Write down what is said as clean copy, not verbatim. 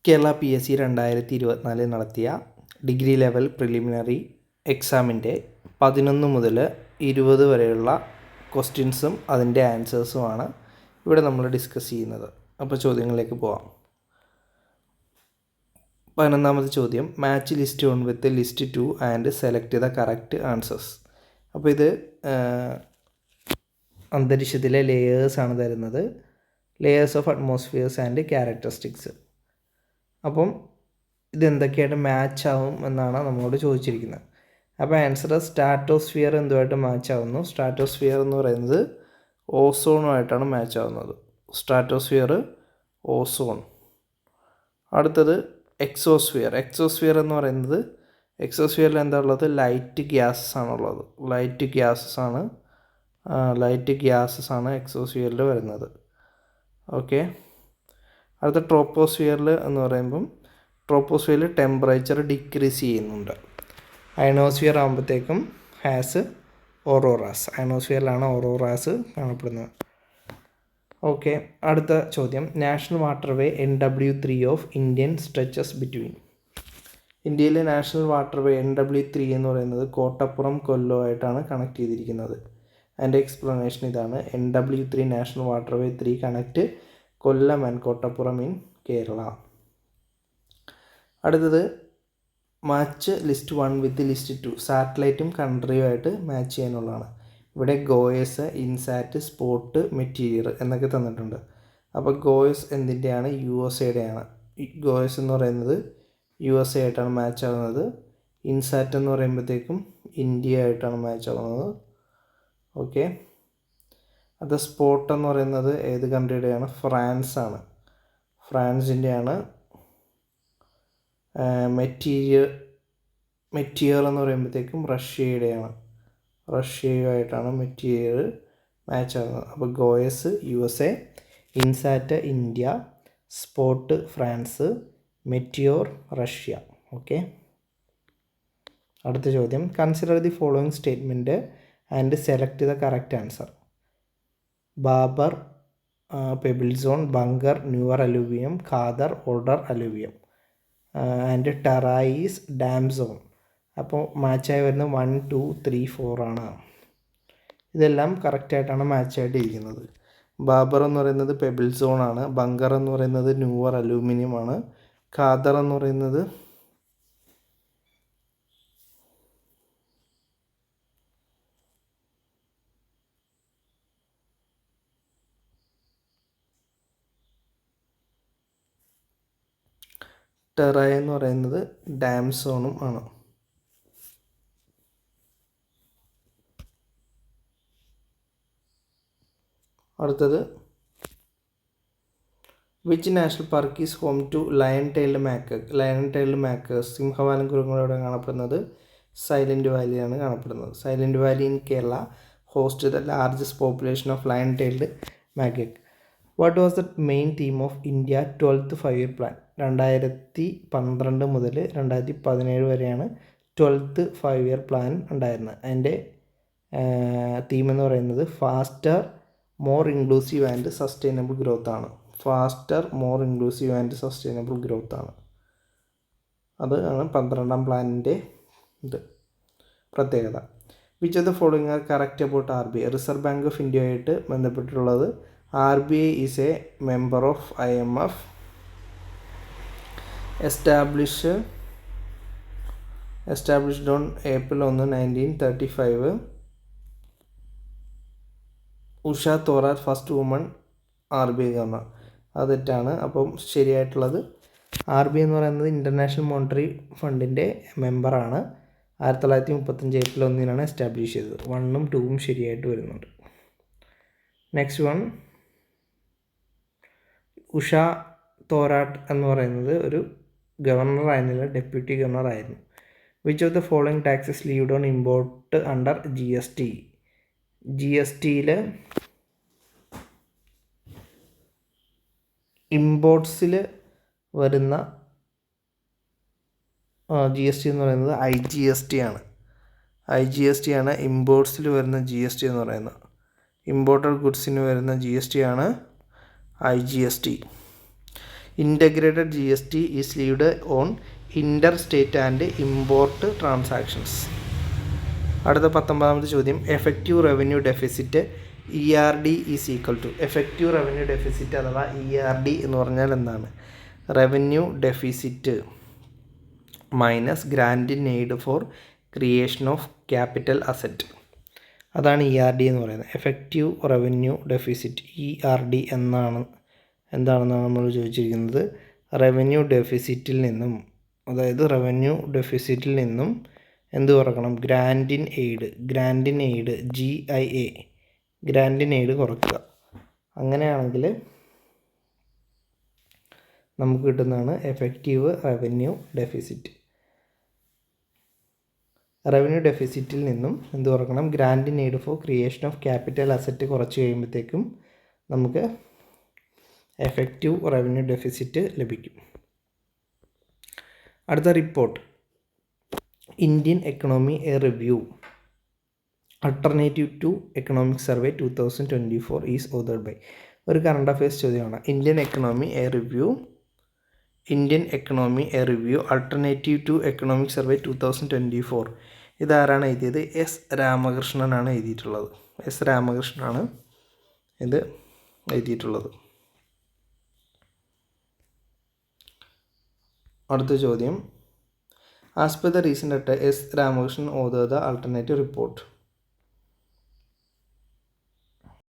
Kerala PSC 2024 നടത്തിയ degree level preliminary എക്സാമിൻ്റെ 11 മുതൽ 20 വരെയുള്ള ക്വസ്റ്റ്യൻസും അതിൻ്റെ ആൻസേഴ്സുമാണ് ഇവിടെ നമ്മൾ ഡിസ്കസ് ചെയ്യുന്നത്. അപ്പോൾ ചോദ്യങ്ങളിലേക്ക് പോവാം. 11ാമത്തെ ചോദ്യം, match list 1 with list 2 and select the correct answers. അപ്പോൾ ഇത് അന്തരീക്ഷത്തിലെ ലെയേഴ്സാണ് തരുന്നത്, ലെയേഴ്സ് ഓഫ് അറ്റ്മോസ്ഫിയേഴ്സ് ആൻഡ് ക്യാരക്ടറിസ്റ്റിക്സ്. അപ്പം ഇതെന്തൊക്കെയായിട്ട് മാച്ച് ആവും എന്നാണ് നമ്മളോട് ചോദിച്ചിരിക്കുന്നത്. അപ്പോൾ ആൻസർ സ്ട്രാറ്റോസ്ഫിയർ എന്തുമായിട്ട് മാച്ച് ആവുന്നു? സ്ട്രാറ്റോസ്ഫിയർ എന്ന് പറയുന്നത് ഓസോണുമായിട്ടാണ് മാച്ച് ആവുന്നത്. Stratosphere, ozone. അടുത്തത് എക്സോസ്ഫിയർ. എക്സോസ്ഫിയർ എന്ന് പറയുന്നത്, എക്സോസ്ഫിയറിൽ എന്താ ഉള്ളത്? ലൈറ്റ് ഗ്യാസസ് ആണുള്ളത്. ലൈറ്റ് ഗ്യാസസ് ആണ് എക്സോസ്ഫിയറിൽ വരുന്നത്. ഓക്കെ. അടുത്ത ട്രോപ്പോസ്ഫിയറിൽ എന്ന് പറയുമ്പം ട്രോപ്പോസ്ഫിയറിൽ ടെമ്പറേച്ചർ ഡിക്രീസ് ചെയ്യുന്നുണ്ട്. അയണോസ്ഫിയർ ആകുമ്പോഴത്തേക്കും ഹാസ് ഓറോറാസ്. അയണോസ്ഫിയറിലാണ് ഓറോറാസ് കാണപ്പെടുന്നത്. ഓക്കെ. അടുത്ത ചോദ്യം, national waterway NW3 of Indian stretches between. ഇന്ത്യയിലെ നാഷണൽ വാട്ടർവേ NW3 എന്ന് പറയുന്നത് കോട്ടപ്പുറം കൊല്ലമായിട്ടാണ് കണക്ട് ചെയ്തിരിക്കുന്നത്. അതിൻ്റെ എക്സ്പ്ലനേഷൻ ഇതാണ്: NW3 national waterway 3 connect Kollam and Kottappuram in Kerala. അടുത്തത് മാച്ച് ലിസ്റ്റ് 1 വിത്ത് ലിസ്റ്റ് 2. സാറ്റലൈറ്റും കൺട്രിയുമായിട്ട് മാച്ച് ചെയ്യാനുള്ളതാണ്. ഇവിടെ ഗോയസ്, ഇൻസാറ്റ്, സ്പോട്ട്, മെറ്റീരിയൽ എന്നൊക്കെ തന്നിട്ടുണ്ട്. അപ്പോൾ ഗോയസ് എന്തിൻ്റെയാണ്? USA-യുടെയാണ്. ഗോയസ് എന്ന് പറയുന്നത് USA ആയിട്ടാണ് മാച്ച് ആവുന്നത്. ഇൻസാറ്റ് എന്ന് പറയുമ്പോഴത്തേക്കും ഇന്ത്യ ആയിട്ടാണ് മാച്ച് ആവുന്നത്. ഓക്കെ. അത് സ്പോട്ട് എന്ന് പറയുന്നത് ഏത് കൺട്രിയുടെയാണ്? ഫ്രാൻസ് ആണ്. ഫ്രാൻസിൻ്റെയാണ്. മെറ്റീരിയൽ എന്ന് പറയുമ്പോഴത്തേക്കും റഷ്യയുടെയാണ്. റഷ്യയുമായിട്ടാണ് മെറ്റീരിയൽ മാച്ച് ആകുന്നത്. അപ്പോൾ goes USA, INSAT India, spot France, meteor Russia. Okay. അടുത്ത ചോദ്യം, consider the following statement and select the correct answer. Babur, pebble zone, bunker, newer alluvium, Khader, older alluvium and ടെറായിസ് dam zone. അപ്പോൾ മാച്ചായി വരുന്നത് 1, 2, 3, 4 ആണ്. ഇതെല്ലാം കറക്റ്റായിട്ടാണ് മാച്ചായിട്ട് ഇരിക്കുന്നത്. ബാബർ എന്ന് പറയുന്നത് പെബിൾ സോൺ ആണ്. ബങ്കർ എന്ന് പറയുന്നത് ന്യൂവർ അലൂമിനിയം ആണ്. ഖാദർ എന്ന് പറയുന്നത് ടെറായ എന്ന് പറയുന്നത് ഡാം സോണും ആണ്. അടുത്തത്, which national park is home to lion tailed macaques. Lion tailed macaques, സിംഹവാലൻ കുരങ്ങുകളോടെ കാണപ്പെടുന്നത് സൈലൻറ്റ് വാലിയാണ് കാണപ്പെടുന്നത്. Silent valley in Kerala host the largest population of lion tailed macaque. What was the main theme of India 12th 5-year plan. 2012 മുതൽ 2017 വരെയാണ് 12th 5-year plan ഉണ്ടായിരുന്നത്. അതിൻ്റെ theme എന്ന് പറയുന്നത് faster, more inclusive and sustainable growth ആണ്. Faster, more inclusive and sustainable growth ആണ്. അതാണ് 12ാം പ്ലാനിൻ്റെ പ്രത്യേകത. Which of the following are correct about RBI. Reserve bank of ഇന്ത്യയായിട്ട് ബന്ധപ്പെട്ടിട്ടുള്ളത് RBI is a member of IMF. established on April 1, 1935. Usha Thorat, first woman RBI governor. അത് തെറ്റാണ്. അപ്പം ശരിയായിട്ടുള്ളത് RBI എന്ന് പറയുന്നത് ഇൻ്റർനാഷണൽ മോണിറ്ററി ഫണ്ടിൻ്റെ മെമ്പറാണ്. 1935 April 1 എസ്റ്റാബ്ലിഷ് ചെയ്തത്. 1ഉം 2ഉം ശരിയായിട്ട് വരുന്നുണ്ട്. നെക്സ്റ്റ് വൺ, ഉഷ തോറാട്ട് എന്ന് പറയുന്നത് ഒരു ഗവർണർ ആയിരുന്നില്ല, ഡെപ്യൂട്ടി ഗവർണർ ആയിരുന്നു. Which of the following taxes lived on import under GST. GSTയിൽ ഇമ്പോർട്ട്സിൽ വരുന്ന GST എന്ന് പറയുന്നത് IGST ആണ്. IGST ആണ് ഇമ്പോർട്ട്സിൽ വരുന്ന GST എന്ന് പറയുന്നത്. ഇമ്പോർട്ടഡ് ഗുഡ്സിന് വരുന്ന GST ആണ് IGST. Integrated GST is levied on inter state and import transactions. അടുത്ത 19ാമത്തെ ചോദ്യം, effective revenue deficit ERD is equal to. Effective revenue deficit അഥവാ ERD എന്ന് പറഞ്ഞാൽ എന്താണ്? Revenue deficit minus grant in aid for creation of capital asset. അതാണ് ERD എന്ന് പറയുന്നത്. എഫക്റ്റീവ് റവന്യൂ ഡെഫിസിറ്റ് ERD എന്താണെന്നാണ് നമ്മൾ ചോദിച്ചിരിക്കുന്നത്. റവന്യൂ ഡെഫിസിറ്റിൽ നിന്നും, അതായത് റവന്യൂ ഡെഫിസിറ്റിൽ നിന്നും എന്ത് കുറക്കണം? Grant in aid GIA, grant in aid കുറയ്ക്കുക. അങ്ങനെയാണെങ്കിൽ നമുക്ക് കിട്ടുന്നതാണ് എഫക്റ്റീവ് റവന്യൂ ഡെഫിസിറ്റ്. റവന്യൂ ഡെഫിസിറ്റിൽ നിന്നും എന്ത് കുറക്കണം? Grant in aid for creation of capital asset കുറച്ച് കഴിയുമ്പോഴത്തേക്കും നമുക്ക് എഫക്റ്റീവ് റവന്യൂ ഡെഫിസിറ്റ് ലഭിക്കും. അടുത്ത report, Indian economy a review alternative to economic survey 2024 is authored by. ഒരു കറണ്ട് അഫയേഴ്സ് ചോദ്യമാണ്. Indian economy a review alternative to economic survey 2024. ഇതാരാണ് എഴുതിയത്? S രാമകൃഷ്ണനാണ് എഴുതിയിട്ടുള്ളത്. രാമകൃഷ്ണനാണ് ഇത് എഴുതിയിട്ടുള്ളത്. അടുത്ത ചോദ്യം, as per the recent letter S Ramakrishnan author the alternative report.